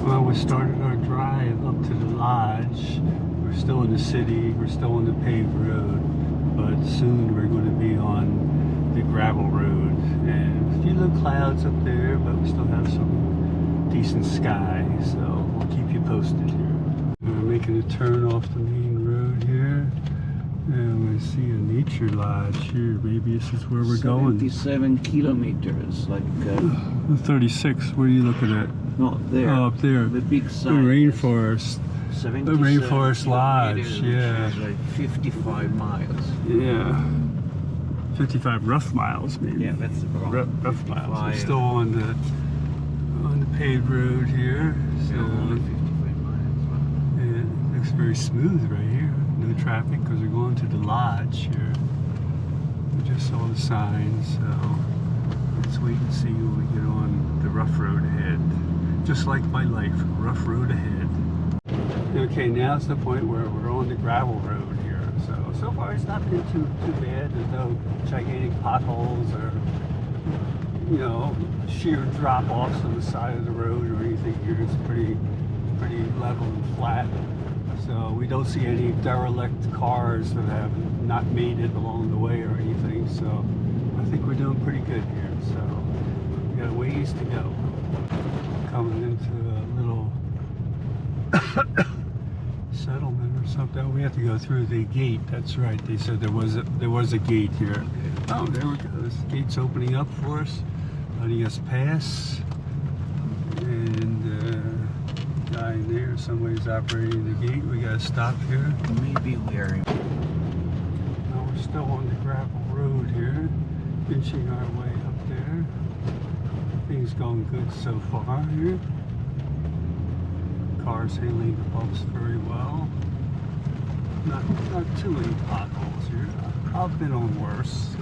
Well, we started our drive up to the lodge. We're still in the city, we're still on the paved road, but soon we're going to be on the gravel road. And a few little clouds up there, but we still have some decent sky, so we'll keep you posted here. We're making a turn off the main road here, and we see a nature lodge here. Maybe this is where we're going. 77 kilometers, like 36, what are you looking at? no, there. Oh, up there. The big The sign. rainforest. The Rainforest Lodge, yeah. Which is like 55 miles. Yeah. 55 rough miles, maybe. Yeah, that's the rough miles. We're still on the paved road here. So only 55 miles. it looks very smooth right here. No traffic because we're going to the lodge here. We just saw the signs, so let's wait and see when we get on the rough road ahead. Just like my life, rough road ahead. Okay, now's the point where we're on the gravel road here. So far it's not been too bad. There's no gigantic potholes or, you know, sheer drop-offs on the side of the road or anything here. It's pretty level and flat. So we don't see any derelict cars that have not made it along the way or anything. So I think we're doing pretty good here. So we got a ways to go. Coming into a little settlement or something. We have to go through the gate. That's right. They said there was a gate here. Oh, there we go. This gate's opening up for us, letting us pass. And guy in there, somebody's operating the gate. We gotta stop here. Maybe we're. Now we're still on the gravel road here, inching our way up there. Things going good so far here. Cars handling the bumps very well. Not too many potholes here. I've been on worse. So.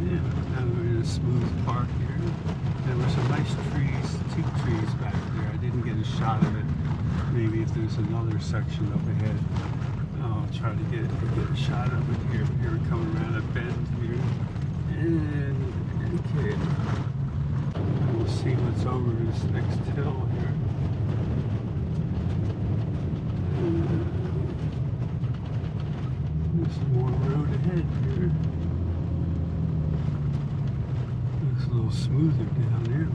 Yeah, now we're in a smooth park here. There were some nice trees, teak trees back there. I didn't get a shot of it. Maybe if there's another section up ahead, I'll try to get a shot of it here. Here we're coming around a bend here. And okay. We'll see what's over this next hill here. There's some more road ahead here. Looks a little smoother down there.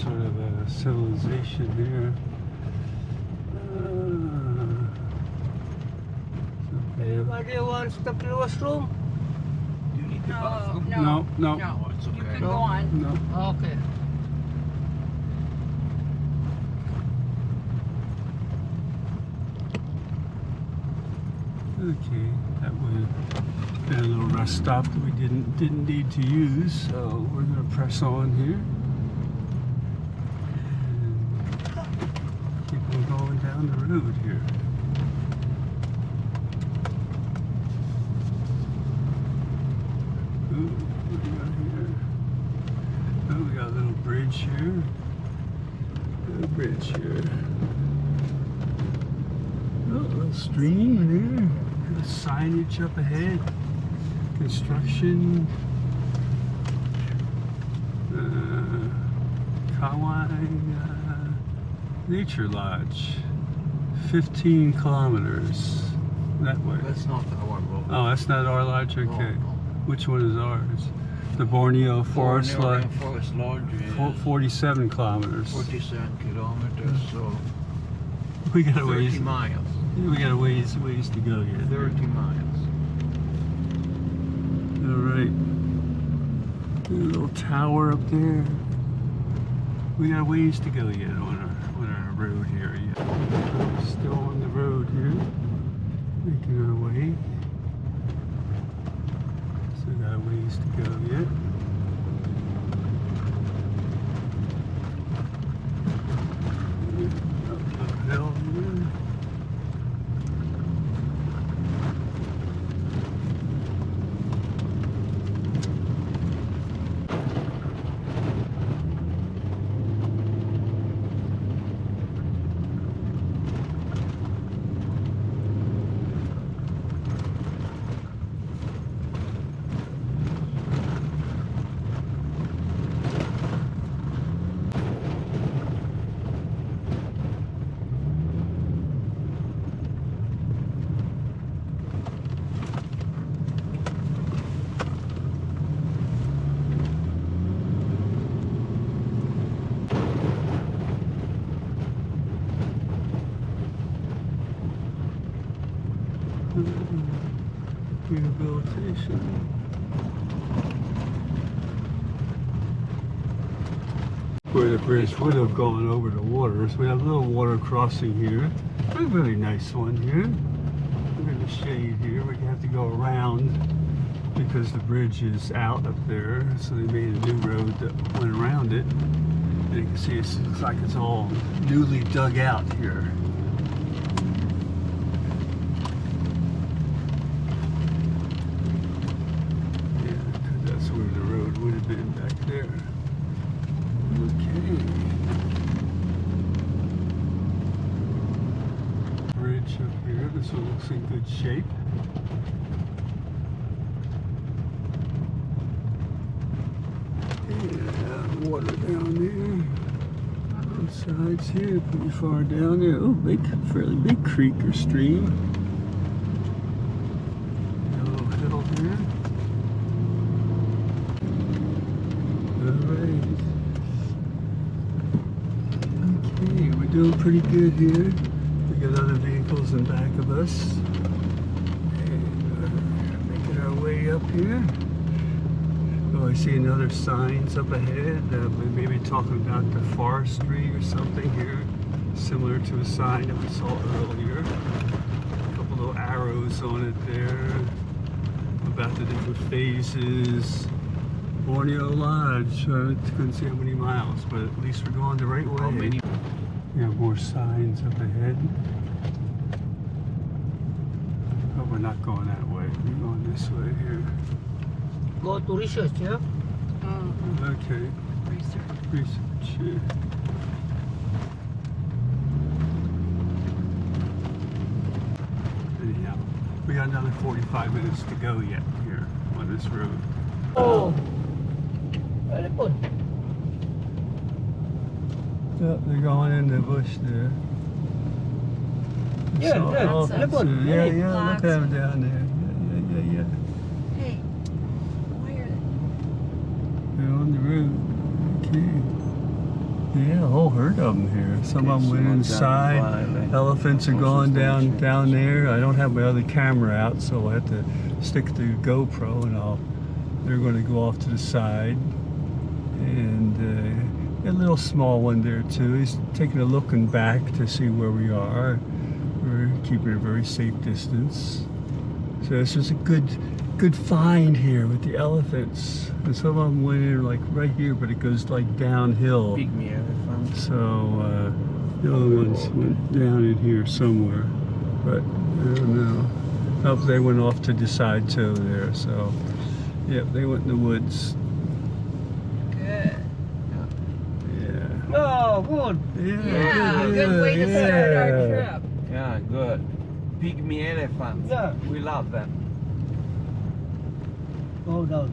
Sort of a civilization here. Anybody wants the washroom? Do you need the bathroom? No. Oh, it's okay. You can go on. No. Okay. Okay, that would have been a little rest stop that we didn't need to use, so we're gonna press on here. And keep on going down the road here. Ooh, what do we got here? Oh, we got a little bridge here. Little bridge here. Oh, a little stream there. Signage up ahead. Construction. Kauai Nature Lodge. 15 kilometers that way. That's not our road. Oh, that's not our lodge? Okay. No. Which one is ours? The Borneo Forest Lodge. Rainforest Lodge is 47 kilometers. 47 kilometers, so We got a 30 ways. miles. We got a ways to go yet. 30 miles. All right. A little tower up there. We got a ways to go yet on our road here yet. We're still on the road here, making our way. Still got a ways to go yet. Uphill here. Rehabilitation. Where the bridge would have gone over the water. So we have a little water crossing here. A really nice one here. Look at the shade here. We have to go around because the bridge is out up there. So they made a new road that went around it. And you can see it looks like it's all newly dug out here. Yeah, because that's where the road would have been back there. Okay. Bridge up here. This one looks in good shape. Yeah, water down there. Both sides here, pretty far down there. Oh, fairly big creek or stream. A little hill here. All right. Okay, we're doing pretty good here. We got other vehicles in back of us. And making our way up here. Oh, I see another signs up ahead. Maybe talking about the forestry or something here. Similar to a sign that we saw earlier. A couple little arrows on it there. About the different phases. Borneo Lodge. I couldn't see how many miles, but at least we're going the right way. How many? We have more signs up ahead. But we're not going that way. We're going this way here. Go to research, yeah? Okay. Research. Yeah. Anyhow, we got another 45 minutes to go yet here on this road. Oh. Telepon. Yep, they're going in the bush there. Yeah, So, yeah, oh, telepon. yeah, Hey. yeah, look at them down there. Yeah. Hey, why are They're on the road. Okay. Yeah, a whole herd of them here. Some of them went inside. Elephants are going down there. I don't have my other camera out, so I have to stick the GoPro, and they're going to go off to the side. And a little small one there too. He's taking a looking back to see where we are. We're keeping a very safe distance. So this was a good find here with the elephants. And some of them went in like right here, but it goes like downhill. Pygmy elephant. So the other ones went down in here somewhere, but I don't know. Oh, they went off to the side too there. So, yep, they went in the woods. good? Yeah. Oh, good. Yeah, good way to start our trip. Yeah, good. Pygmy elephants. Yeah. We love them. Go down.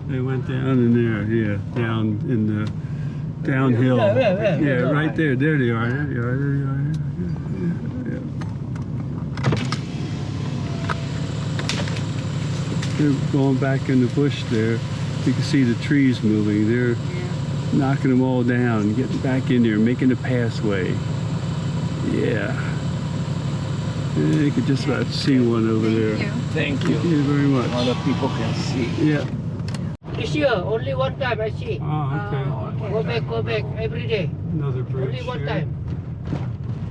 They went down in there, yeah, down in the downhill. Yeah, right there. There they are. There they are. Yeah. They're going back in the bush there. You can see the trees moving. They're knocking them all down, getting back in there, making a pathway. Yeah. You could just about see one over there. Thank you. Thank you very much. Other people can see. Yeah. This year, only one time I see. Oh, okay. Go back every day. Another bridge. Only one here. time.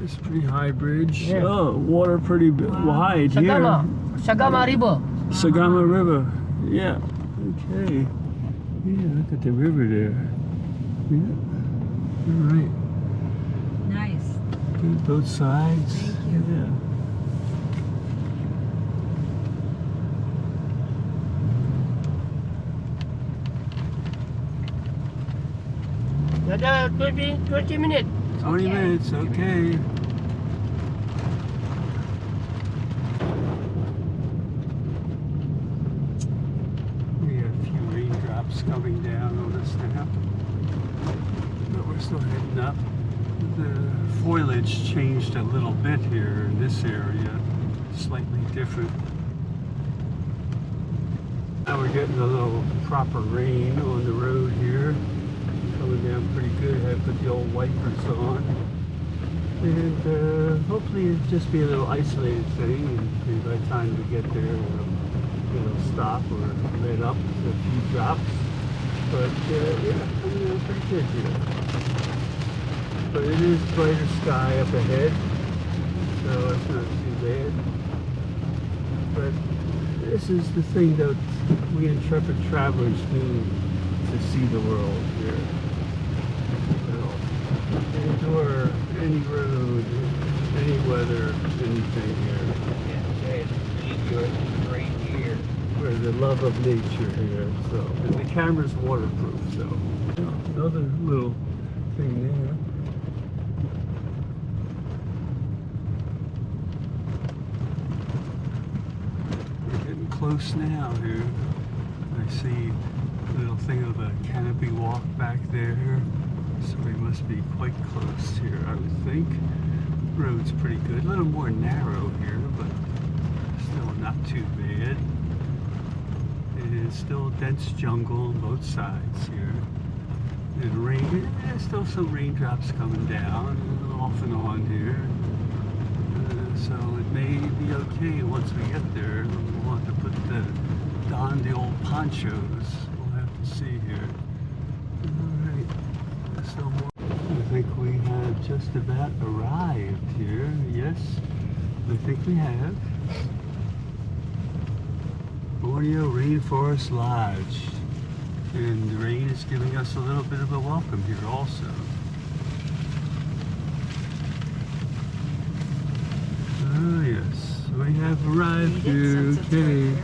It's a pretty high bridge. Yeah. Oh, water pretty wide Sagama River. here. Sagama River. Yeah. Okay. Yeah, look at the river there. Yeah. All right. Nice. Good, both sides. Thank you. Yeah. Another 20 minutes. 20 minutes, okay. We have a few raindrops coming down on us now. But we're still heading up. The foliage changed a little bit here in this area. Slightly different. Now we're getting a little proper rain on the road here. Coming down pretty good. I put the old wipers on. And hopefully it'll just be a little isolated thing, and maybe by the time we get there, it'll stop or let up a few drops. But yeah, pretty good here. But it is brighter sky up ahead, so it's not too bad. But this is the thing that we intrepid travelers do to see the world here. Endure any road, any weather, anything here. Yeah, it's really good. Great here. We're the love of nature here, so. And the camera's waterproof, so. Another little thing there. We're getting close now here. I see a little thing of a canopy walk back there. So we must be quite close here, I would think. Road's pretty good. A little more narrow here, but still not too bad. It is still dense jungle on both sides here. And rain, there's still some raindrops coming down off and on here. So it may be okay once we get there. We'll have to put don the old ponchos. We'll have to see here. Alright. So I think we have just about arrived here. Yes, I think we have. Borneo Rainforest Lodge. And the rain is giving us a little bit of a welcome here also. Oh yes, we have arrived here. Okay.